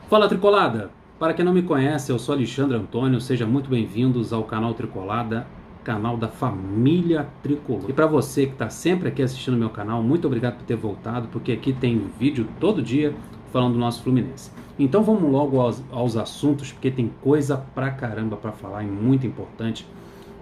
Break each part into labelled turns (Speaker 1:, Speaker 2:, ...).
Speaker 1: Fala Tricolada! Para quem não me conhece, eu sou Alexandre Antônio, sejam muito bem-vindos ao canal Tricolada, canal da família Tricolor. E para você que está sempre aqui assistindo meu canal, muito obrigado por ter voltado, porque aqui tem vídeo todo dia falando do nosso Fluminense. Então vamos logo aos assuntos, porque tem coisa pra caramba para falar e muito importante.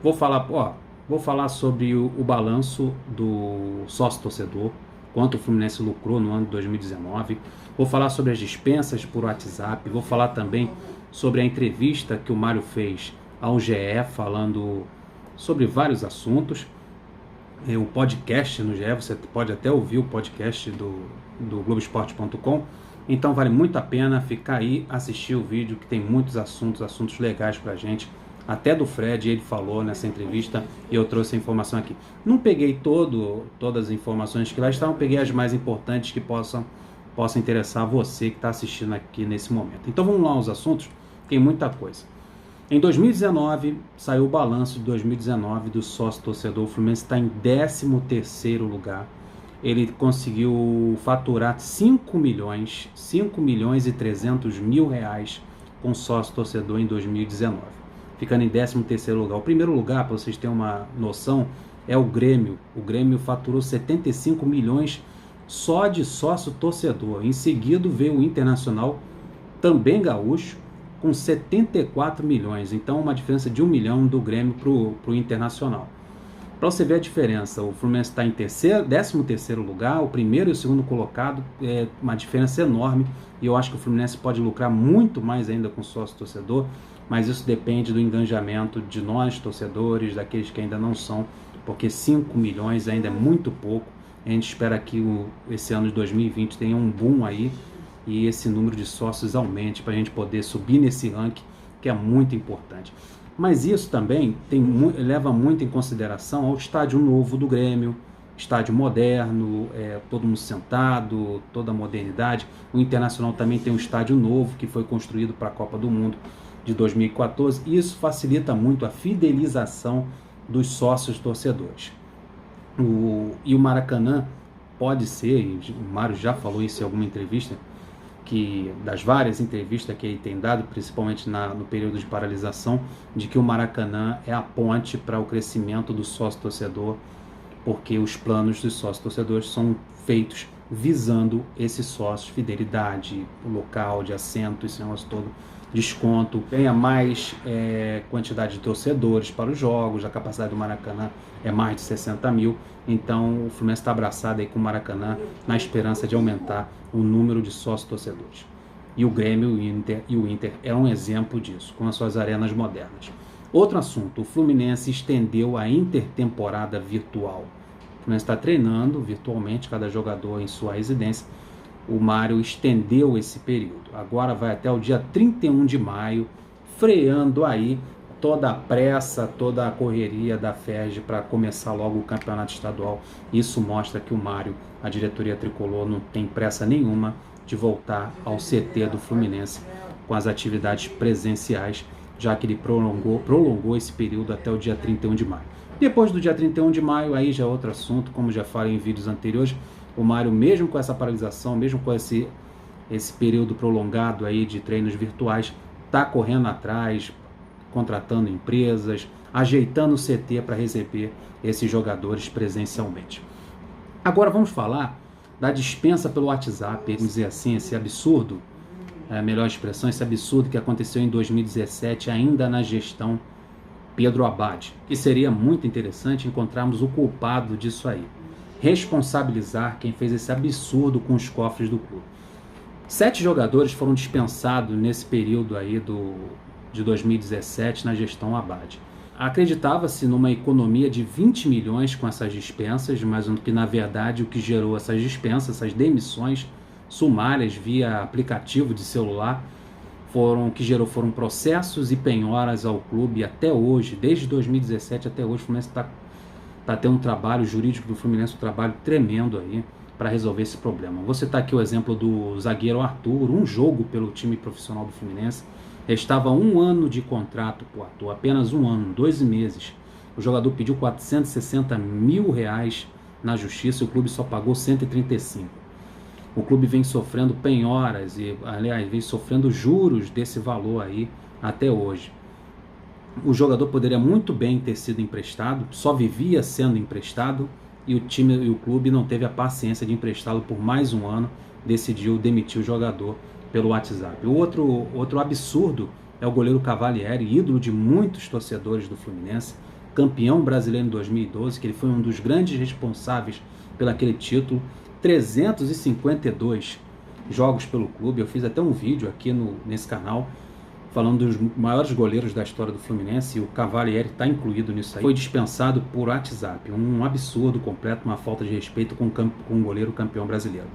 Speaker 1: Vou falar sobre o balanço do sócio-torcedor, quanto o Fluminense lucrou no ano de 2019. Vou falar sobre as dispensas por WhatsApp. Vou falar também sobre a entrevista que o Mário fez ao GE, falando sobre vários assuntos. O podcast no GE, você pode até ouvir o podcast do Globoesporte.com. Então vale muito a pena ficar aí, assistir o vídeo, que tem muitos assuntos legais pra gente. Até do Fred, ele falou nessa entrevista e eu trouxe a informação aqui. Não peguei todas as informações que lá estavam, peguei as mais importantes que possam interessar você que está assistindo aqui nesse momento. Então vamos lá aos assuntos, tem muita coisa. Em 2019, saiu o balanço de 2019 do sócio-torcedor. O Fluminense está em 13º lugar. Ele conseguiu faturar 5 milhões e 300 mil reais com sócio-torcedor em 2019, ficando em 13º lugar. O primeiro lugar, para vocês terem uma noção, é o Grêmio. O Grêmio faturou 75 milhões só de sócio-torcedor. Em seguida veio o Internacional, também gaúcho, com 74 milhões. Então uma diferença de 1 milhão do Grêmio para o Internacional. Para você ver a diferença, o Fluminense está em 13º lugar, o primeiro e o segundo colocado, é uma diferença enorme, e eu acho que o Fluminense pode lucrar muito mais ainda com sócio-torcedor, mas isso depende do engajamento de nós, torcedores, daqueles que ainda não são, porque 5 milhões ainda é muito pouco. A gente espera que esse ano de 2020 tenha um boom aí e esse número de sócios aumente para a gente poder subir nesse ranking, que é muito importante. Mas isso também leva muito em consideração ao estádio novo do Grêmio, estádio moderno, todo mundo sentado, toda a modernidade. O Internacional também tem um estádio novo que foi construído para a Copa do Mundo de 2014, e isso facilita muito a fidelização dos sócios torcedores. E o Maracanã pode ser, e o Mário já falou isso em alguma entrevista, que das várias entrevistas que ele tem dado, principalmente no período de paralisação, de que o Maracanã é a ponte para o crescimento do sócio-torcedor, porque os planos dos sócios-torcedores são feitos visando esses sócios, fidelidade, o local de assento, esse negócio todo, desconto, ganha mais quantidade de torcedores para os jogos, a capacidade do Maracanã é mais de 60 mil, então o Fluminense está abraçado aí com o Maracanã na esperança de aumentar o número de sócios-torcedores. E o Grêmio e o Inter é um exemplo disso, com as suas arenas modernas. Outro assunto, o Fluminense estendeu a intertemporada virtual. O Fluminense está treinando virtualmente, cada jogador em sua residência. O Mário estendeu esse período. Agora vai até o dia 31 de maio, freando aí toda a pressa, toda a correria da FERJ para começar logo o campeonato estadual. Isso mostra que o Mário, a diretoria tricolor, não tem pressa nenhuma de voltar ao CT do Fluminense com as atividades presenciais, já que ele prolongou esse período até o dia 31 de maio. Depois do dia 31 de maio, aí já é outro assunto, como já falei em vídeos anteriores. O Mário, mesmo com essa paralisação, mesmo com esse período prolongado aí de treinos virtuais, está correndo atrás, contratando empresas, ajeitando o CT para receber esses jogadores presencialmente. Agora vamos falar da dispensa pelo WhatsApp, vamos dizer assim, esse absurdo, a melhor expressão, esse absurdo que aconteceu em 2017, ainda na gestão Pedro Abad, que seria muito interessante encontrarmos o culpado disso aí. Responsabilizar quem fez esse absurdo com os cofres do clube. 7 jogadores foram dispensados nesse período aí de 2017 na gestão Abad. Acreditava-se numa economia de 20 milhões com essas dispensas, mas que na verdade o que gerou essas dispensas, essas demissões sumárias via aplicativo de celular, foram processos e penhoras ao clube até hoje, desde 2017 até hoje. O Fluminense está tendo um trabalho jurídico do Fluminense, um trabalho tremendo aí para resolver esse problema. Vou citar aqui o exemplo do zagueiro Arthur, um jogo pelo time profissional do Fluminense. Estava 1 ano de contrato com o Arthur, apenas 1 ano, 2 meses. O jogador pediu 460 mil reais na justiça e o clube só pagou 135. O clube vem sofrendo penhoras e, aliás, vem sofrendo juros desse valor aí até hoje. O jogador poderia muito bem ter sido emprestado, só vivia sendo emprestado, e o time e o clube não teve a paciência de emprestá-lo por mais um ano, decidiu demitir o jogador pelo WhatsApp. O outro absurdo é o goleiro Cavalieri, ídolo de muitos torcedores do Fluminense, campeão brasileiro em 2012, que ele foi um dos grandes responsáveis pelo aquele título, 352 jogos pelo clube. Eu fiz até um vídeo aqui nesse canal falando dos maiores goleiros da história do Fluminense, e o Cavalieri está incluído nisso aí. Foi dispensado por WhatsApp, um absurdo completo, uma falta de respeito com um goleiro campeão brasileiro.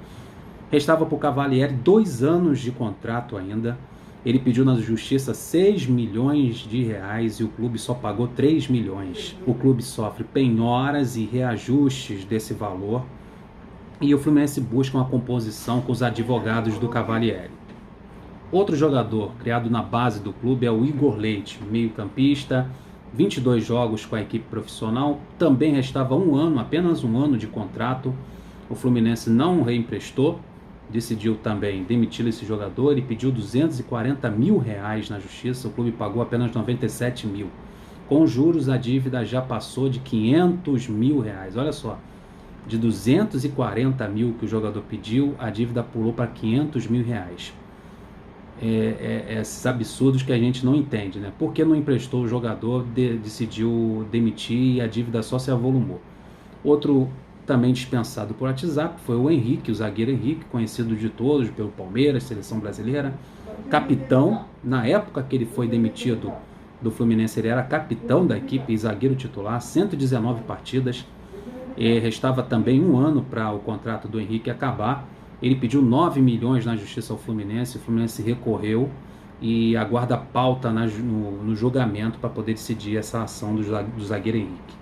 Speaker 1: Restava para o Cavalieri 2 anos de contrato ainda. Ele pediu na justiça 6 milhões de reais e o clube só pagou 3 milhões. O clube sofre penhoras e reajustes desse valor, e o Fluminense busca uma composição com os advogados do Cavalieri. Outro jogador criado na base do clube é o Igor Leite, meio-campista, 22 jogos com a equipe profissional. Também restava apenas um ano de contrato. O Fluminense não reemprestou, decidiu também demitir esse jogador e pediu 240 mil reais na justiça. O clube pagou apenas 97 mil. Com juros, a dívida já passou de 500 mil reais. Olha só, de 240 mil que o jogador pediu, a dívida pulou para 500 mil reais. Esses absurdos que a gente não entende, né? Por que não emprestou o jogador, decidiu demitir e a dívida só se avolumou. Outro também dispensado por WhatsApp foi o Henrique, o zagueiro Henrique, conhecido de todos pelo Palmeiras, seleção brasileira, capitão. Na época que ele foi demitido do Fluminense, ele era capitão da equipe e zagueiro titular, 119 partidas. Restava também um ano para o contrato do Henrique acabar. Ele pediu 9 milhões na justiça ao Fluminense, o Fluminense recorreu e aguarda pauta no julgamento para poder decidir essa ação do zagueiro Henrique.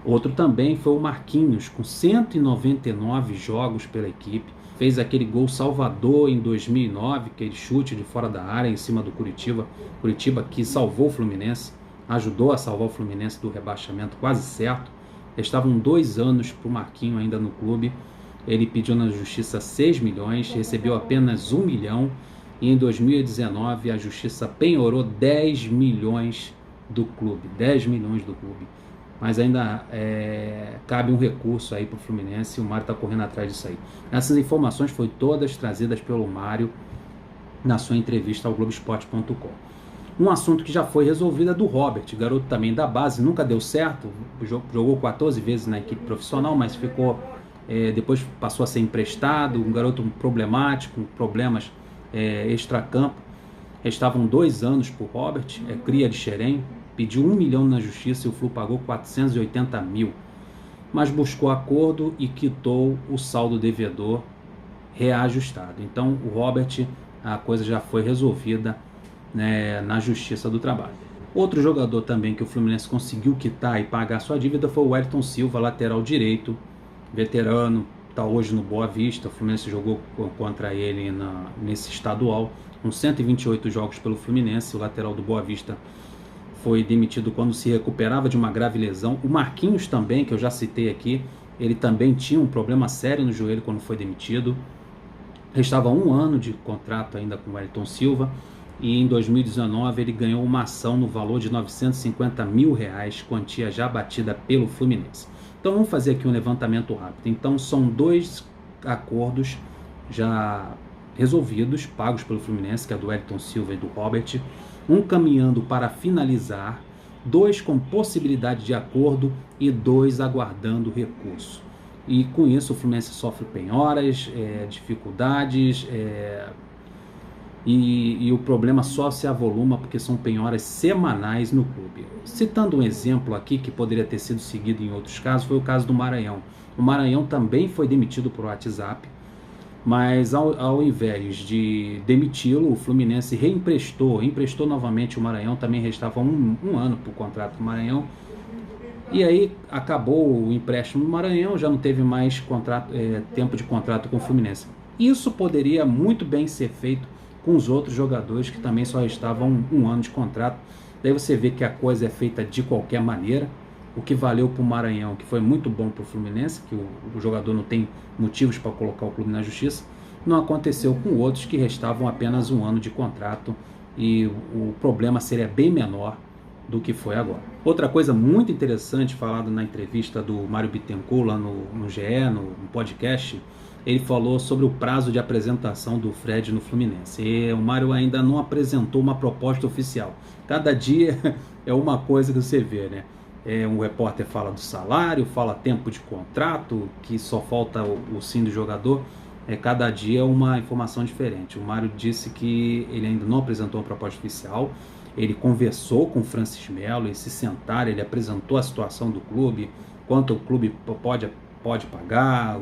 Speaker 1: Outro também foi o Marquinhos, com 199 jogos pela equipe, fez aquele gol salvador em 2009, aquele chute de fora da área em cima do Curitiba que salvou o Fluminense, ajudou a salvar o Fluminense do rebaixamento quase certo. Estavam 2 anos para o Marquinhos ainda no clube. Ele pediu na justiça 6 milhões, recebeu apenas 1 milhão, e em 2019 a justiça penhorou 10 milhões do clube, 10 milhões do clube. Mas ainda cabe um recurso aí para o Fluminense, e o Mário está correndo atrás disso aí. Essas informações foram todas trazidas pelo Mário na sua entrevista ao Globoesporte.com. Um assunto que já foi resolvido é do Robert, garoto também da base, nunca deu certo, jogou 14 vezes na equipe profissional, mas ficou... depois passou a ser emprestado, um garoto problemático, problemas extracampo. Restavam 2 anos para o Robert, cria de Xerém, pediu 1 milhão na justiça e o Flu pagou 480 mil, mas buscou acordo e quitou o saldo devedor reajustado. Então o Robert, a coisa já foi resolvida, né, na Justiça do Trabalho. Outro jogador também que o Fluminense conseguiu quitar e pagar sua dívida foi o Wellington Silva, lateral direito, veterano, está hoje no Boa Vista. O Fluminense jogou contra ele nesse estadual, com 128 jogos pelo Fluminense. O lateral do Boa Vista foi demitido quando se recuperava de uma grave lesão. O Marquinhos também, que eu já citei aqui, ele também tinha um problema sério no joelho quando foi demitido. Restava 1 ano de contrato ainda com o Wellington Silva, e em 2019 ele ganhou uma ação no valor de 950 mil reais, quantia já batida pelo Fluminense. Então vamos fazer aqui um levantamento rápido. Então são 2 acordos já resolvidos, pagos pelo Fluminense, que é do Wellington Silva e do Robert, um caminhando para finalizar, 2 com possibilidade de acordo e 2 aguardando recurso. E com isso o Fluminense sofre penhoras, dificuldades, e o problema só se avoluma porque são penhoras semanais no clube. Citando um exemplo aqui que poderia ter sido seguido em outros casos, foi o caso do Maranhão. O Maranhão também foi demitido por WhatsApp, mas ao invés de demiti-lo, o Fluminense emprestou novamente o Maranhão. Também restava um ano para o contrato do Maranhão, e aí acabou o empréstimo do Maranhão, já não teve mais tempo de contrato com o Fluminense. Isso poderia muito bem ser feito com os outros jogadores que também só restavam um ano de contrato. Daí você vê que a coisa é feita de qualquer maneira. O que valeu para o Maranhão, que foi muito bom para o Fluminense, que o jogador não tem motivos para colocar o clube na justiça, não aconteceu com outros que restavam apenas um ano de contrato e o problema seria bem menor do que foi agora. Outra coisa muito interessante falada na entrevista do Mário Bittencourt lá no GE, no podcast, ele falou sobre o prazo de apresentação do Fred no Fluminense. E o Mário ainda não apresentou uma proposta oficial. Cada dia é uma coisa que você vê, né? Um repórter fala do salário, fala tempo de contrato, que só falta o sim do jogador. Cada dia é uma informação diferente. O Mário disse que ele ainda não apresentou uma proposta oficial. Ele conversou com o Francis Melo, eles se sentaram, ele apresentou a situação do clube, quanto o clube pode pagar,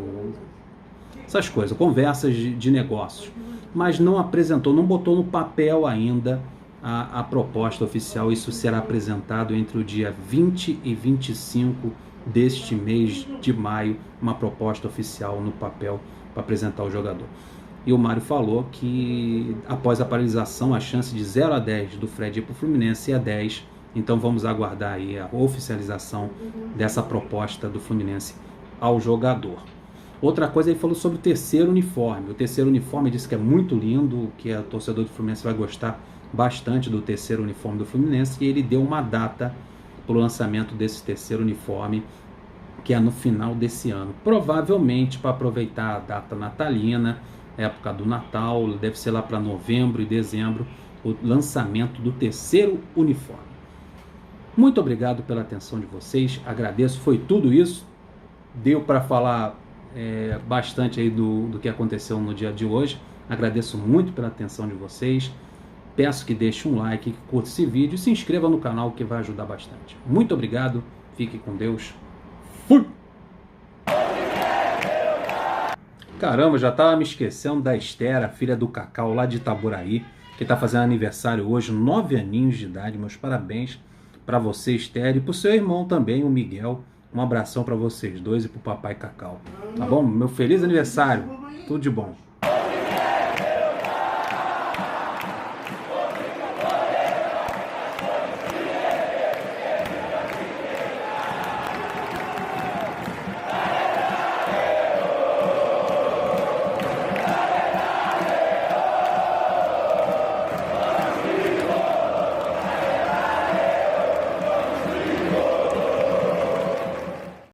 Speaker 1: essas coisas, conversas de negócios. Mas não apresentou, não botou no papel ainda a proposta oficial. Isso será apresentado entre o dia 20 e 25 deste mês de maio, uma proposta oficial no papel para apresentar o jogador. E o Mário falou que após a paralisação a chance de 0 a 10 do Fred ir para o Fluminense é 10. Então vamos aguardar aí a oficialização dessa proposta do Fluminense ao jogador. Outra coisa, ele falou sobre o terceiro uniforme. O terceiro uniforme, disse que é muito lindo, que o torcedor do Fluminense vai gostar bastante do terceiro uniforme do Fluminense, e ele deu uma data para o lançamento desse terceiro uniforme, que é no final desse ano. Provavelmente para aproveitar a data natalina, época do Natal, deve ser lá para novembro e dezembro, o lançamento do terceiro uniforme. Muito obrigado pela atenção de vocês, agradeço, foi tudo isso. Deu para falar bastante aí do que aconteceu no dia de hoje. Agradeço muito pela atenção de vocês. Peço que deixe um like, que curta esse vídeo e se inscreva no canal, que vai ajudar bastante. Muito obrigado, fique com Deus. Fui! Caramba, já estava me esquecendo da Esther, a filha do Cacau, lá de Itaboraí, que está fazendo aniversário hoje, 9 aninhos de idade. Meus parabéns para você, Esther, e para o seu irmão também, o Miguel. Um abração para vocês dois e para o papai Cacau. Tá bom? Meu feliz aniversário. Tudo de bom.